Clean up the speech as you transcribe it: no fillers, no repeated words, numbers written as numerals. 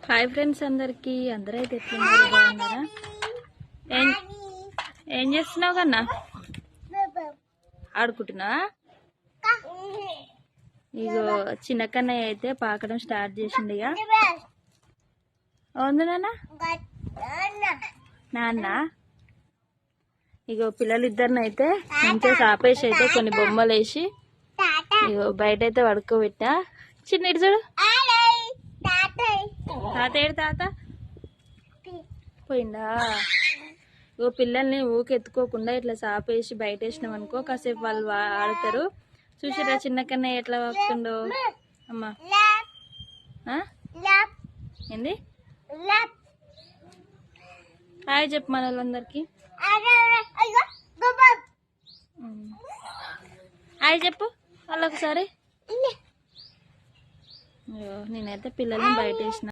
Hi friends అందరికి అందరైతే ఎట్లున్నారు బాగున్నారా? ఏం చేస్తున్నావు కన్నా? ఆడుకుంటున్నావా? ఇగో చిన్న కన్నయ్య అయితే పాకడం స్టార్ట్ చేసిండు. ఇక అవును నాన్న ఇగో పిల్లలిద్దరిని అయితే మంచిగా సాపేసి అయితే కొన్ని బొమ్మలు వేసి ఇగో బయట అయితే పడుకోబెట్టా. చిన్న ఇటు చూడు, తాత ఏడు తాత పోయిందా? ఓ పిల్లల్ని ఊకెత్తుకోకుండా ఇట్లా సాపేసి బయట వేసినాం అనుకో కాసేపు వాళ్ళు ఆడుతారు. చూసిరా చిన్న కన్నా ఎట్లా వస్తుండో. అమ్మా ఏంది హాయ్ చెప్పు మన వాళ్ళందరికి హాయ్ చెప్పు వాళ్ళొకసారి. నేనైతే పిల్లల్ని బయట వేసిన.